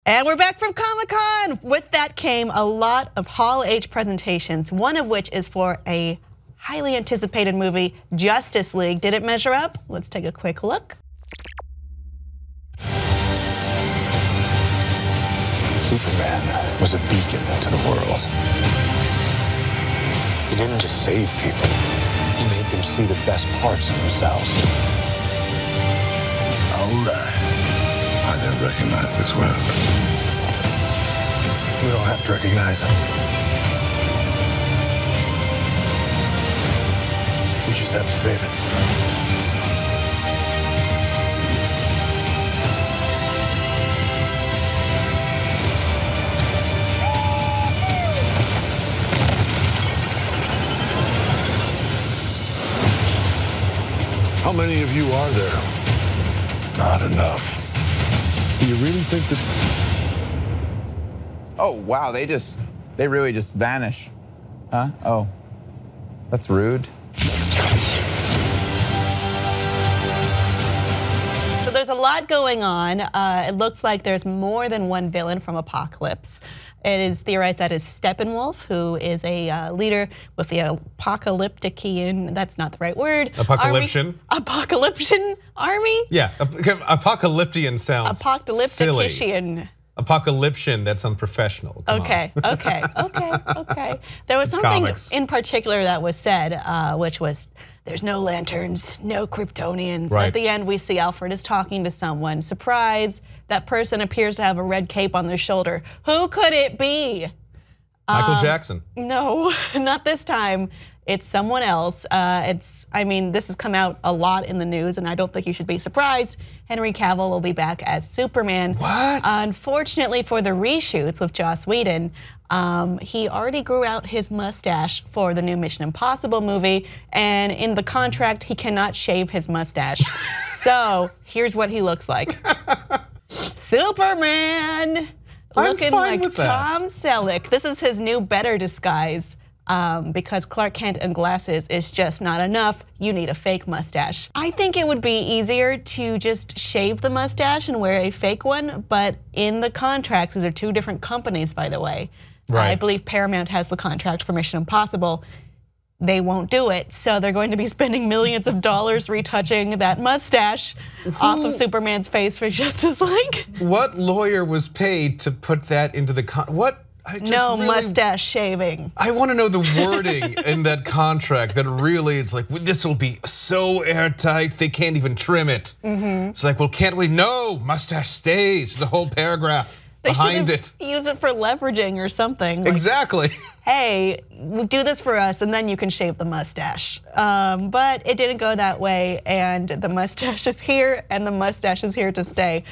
And we're back from Comic-Con. With that came a lot of Hall H presentations, one of which is for a highly anticipated movie, Justice League. Did it measure up? Let's take a quick look. Superman was a beacon to the world. He didn't just save people, he made them see the best parts of themselves. All right. I don't recognize this world. You don't have to recognize him. You just have to save it. How many of you are there? Not enough. Do you really think that... Oh, wow, they really just vanish. Huh? Oh, that's rude. So there's a lot going on. It looks like there's more than one villain from Apocalypse. It is theorized that is Steppenwolf, who is a leader with the apocalyptician, that's not the right word. Apocalyptian. Apocalyptian army? Yeah, apocalyptian sounds Apocalyptician. Apocalyptian, that sounds professional. Okay. There was something comics. in particular that was said, which was, there's no lanterns, no Kryptonians. Right. At the end, we see Alfred is talking to someone. Surprise, that person appears to have a red cape on their shoulder. Who could it be? Michael Jackson. No, not this time. It's someone else. I mean, this has come out a lot in the news, and I don't think you should be surprised. Henry Cavill will be back as Superman. What? Unfortunately for the reshoots with Joss Whedon, he already grew out his mustache for the new Mission Impossible movie, and in the contract, he cannot shave his mustache. So here's what he looks like. Superman, looking like Tom Selleck. This is his new better disguise. Because Clark Kent and glasses is just not enough, you need a fake mustache. I think it would be easier to just shave the mustache and wear a fake one, but in the contracts, these are two different companies, by the way. Right. I believe Paramount has the contract for Mission Impossible. They won't do it, so they're going to be spending millions of dollars retouching that mustache off of Superman's face for Justice League. What lawyer was paid to put that into the what? No mustache shaving. I want to know the wording in that contract that really, it's like, this will be so airtight, they can't even trim it. It's like, well, can't we? No, mustache stays. There's a whole paragraph behind it. Use it for leveraging or something. Like, exactly. Hey, do this for us and then you can shave the mustache. But it didn't go that way, and the mustache is here and the mustache is here to stay.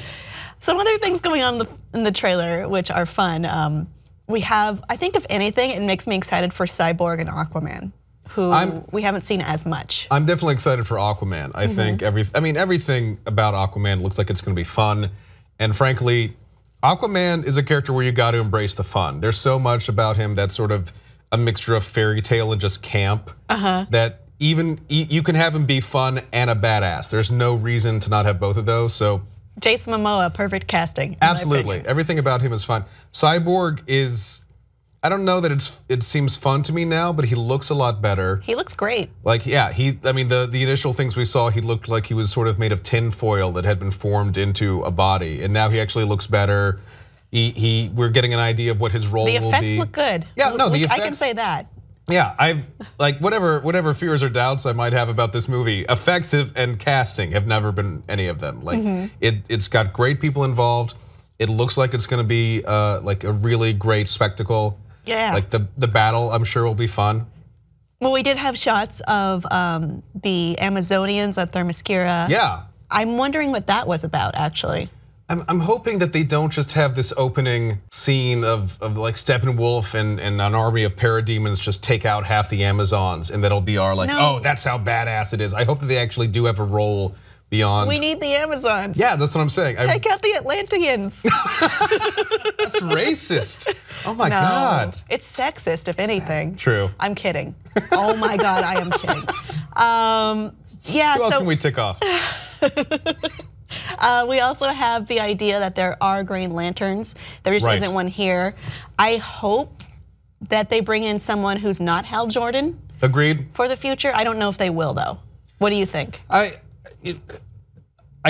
Some other things going on in the trailer which are fun. We have, I think if anything, it makes me excited for Cyborg and Aquaman, who we haven't seen as much. I'm definitely excited for Aquaman. I think everything about Aquaman looks like it's gonna be fun. And frankly, Aquaman is a character where you gotta embrace the fun. There's so much about him that's sort of a mixture of fairy tale and just camp, that even you can have him be fun and a badass. There's no reason to not have both of those, so. Jason Momoa, perfect casting. Absolutely, everything about him is fun. Cyborg is, I don't know that it seems fun to me now, but he looks a lot better. He looks great. Like, yeah, I mean, the initial things we saw, he looked like he was sort of made of tin foil that had been formed into a body, and now he actually looks better. We're getting an idea of what his role will be. The effects look good. Yeah, no, the effects. I can say that. Yeah, I've like whatever fears or doubts I might have about this movie, effects and casting have never been any of them. Like it's got great people involved. It looks like it's going to be like a really great spectacle. Yeah. Like the battle, I'm sure will be fun. Well, we did have shots of the Amazonians at Themyscira. Yeah. I'm wondering what that was about, actually. I'm hoping that they don't just have this opening scene of like Steppenwolf and an army of parademons just take out half the Amazons, and that'll be our like, oh, that's how badass it is. I hope that they actually do have a role beyond. We need the Amazons. Yeah, that's what I'm saying. Take out the Atlanteans. That's racist. Oh my God. It's sexist, if anything. True. I'm kidding. Oh my God, I am kidding. Yeah. Who else can we tick off? We also have the idea that there are Green Lanterns. There just isn't one here. I hope that they bring in someone who's not Hal Jordan. Agreed. For the future. I don't know if they will, though. What do you think? I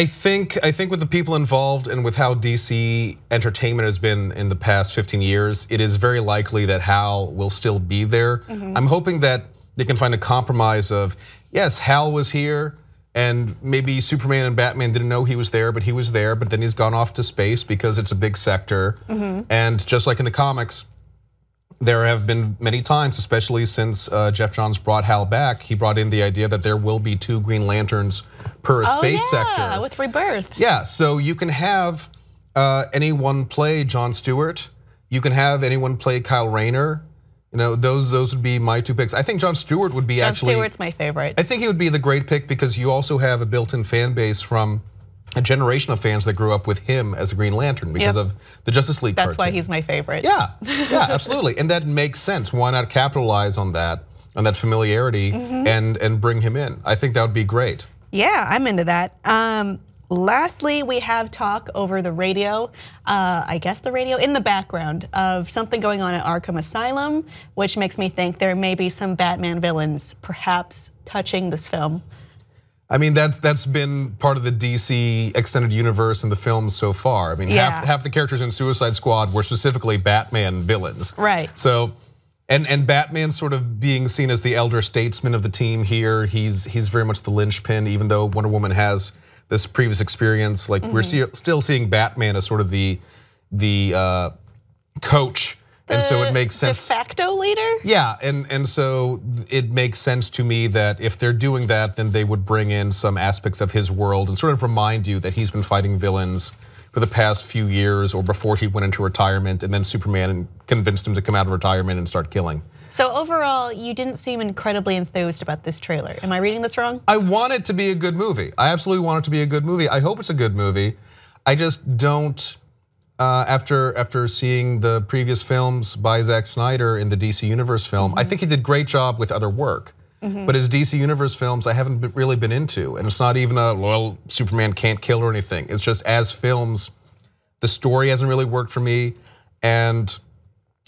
think with the people involved and with how DC entertainment has been in the past 15 years, it is very likely that Hal will still be there. I'm hoping that they can find a compromise of, yes, Hal was here, and maybe Superman and Batman didn't know he was there, but then he's gone off to space because it's a big sector. And just like in the comics, there have been many times, especially since Jeff Johns brought Hal back, he brought in the idea that there will be 2 Green Lanterns per space sector. With Rebirth. Yeah, so you can have anyone play Jon Stewart. You can have anyone play Kyle Rayner. You know, those would be my 2 picks. I think Jon Stewart would be Jon Stewart's my favorite. I think he would be the great pick because you also have a built-in fan base from a generation of fans that grew up with him as a Green Lantern because of the Justice League cartoon. That's why he's my favorite. Yeah, absolutely. And that makes sense. Why not capitalize on that familiarity and bring him in? I think that would be great. Yeah, I'm into that. Lastly, we have talk over the radio, I guess the radio, in the background of something going on at Arkham Asylum, which makes me think there may be some Batman villains perhaps touching this film. I mean, that's been part of the DC extended universe in the films so far. I mean, half the characters in Suicide Squad were specifically Batman villains. Right. So, and Batman sort of being seen as the elder statesman of the team here. He's very much the linchpin, even though Wonder Woman has this previous experience. Like we're still seeing Batman as sort of the coach. And so it makes sense. De facto leader? Yeah, and so it makes sense to me that if they're doing that, then they would bring in some aspects of his world and sort of remind you that he's been fighting villains for the past few years or before he went into retirement, and then Superman convinced him to come out of retirement and start killing. So overall, you didn't seem incredibly enthused about this trailer. Am I reading this wrong? I want it to be a good movie. I absolutely want it to be a good movie. I hope it's a good movie. I just don't. After seeing the previous films by Zack Snyder in the DC Universe film, I think he did a great job with other work. But his DC Universe films, I haven't really been into. And it's not even a, well, Superman can't kill or anything. It's just as films, the story hasn't really worked for me. And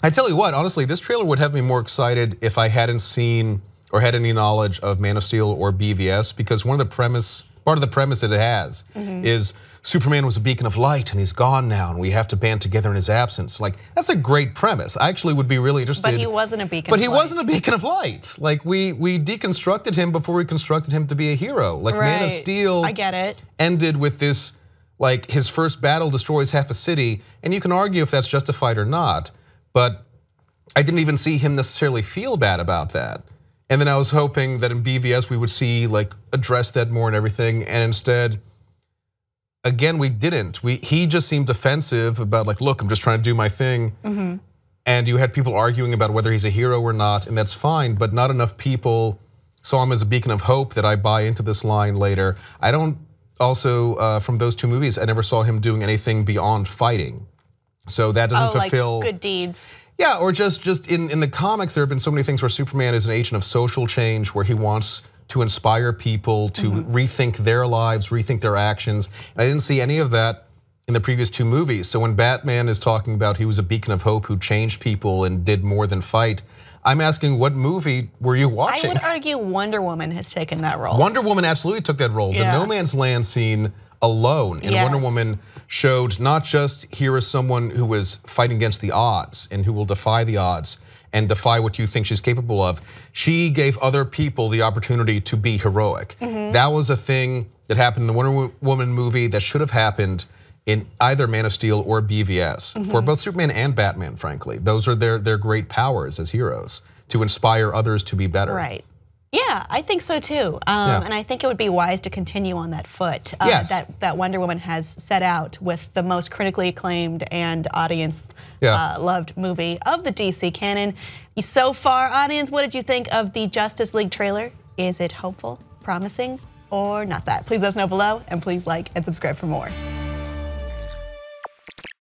I tell you what, honestly, this trailer would have me more excited if I hadn't seen or had any knowledge of Man of Steel or BVS, because part of the premise that it has is Superman was a beacon of light and he's gone now and we have to band together in his absence. Like, that's a great premise. I actually would be really interested. But he wasn't a beacon of light. But he wasn't a beacon of light. Like, we deconstructed him before we constructed him to be a hero. Like, Man of Steel, I get it, ended with this, like, his first battle destroys half a city, and you can argue if that's justified or not, but I didn't even see him necessarily feel bad about that. And then I was hoping that in BVS we would see, like, address that more and everything, and instead, again, we didn't. He just seemed defensive about, like, look, I'm just trying to do my thing. And you had people arguing about whether he's a hero or not, and that's fine, but not enough people saw him as a beacon of hope that I buy into this line later. I don't also, from those 2 movies, I never saw him doing anything beyond fighting. So that doesn't fulfill. Like good deeds. Yeah, or just in the comics, there have been so many things where Superman is an agent of social change, where he wants to inspire people to rethink their lives, rethink their actions. And I didn't see any of that in the previous 2 movies. So when Batman is talking about he was a beacon of hope who changed people and did more than fight, I'm asking, what movie were you watching? I would argue Wonder Woman has taken that role. Wonder Woman absolutely took that role. Yeah. The No Man's Land scene alone in Wonder Woman showed not just here is someone who is fighting against the odds and who will defy the odds and defy what you think she's capable of. She gave other people the opportunity to be heroic. That was a thing that happened in the Wonder Woman movie that should have happened in either Man of Steel or BVS for both Superman and Batman, frankly. Those are their great powers as heroes, to inspire others to be better. Right. Yeah, I think so too. And I think it would be wise to continue on that foot that Wonder Woman has set out with the most critically acclaimed and audience loved movie of the DC canon. So far, audience, what did you think of the Justice League trailer? Is it hopeful, promising, or not that? Please let us know below, and please like and subscribe for more.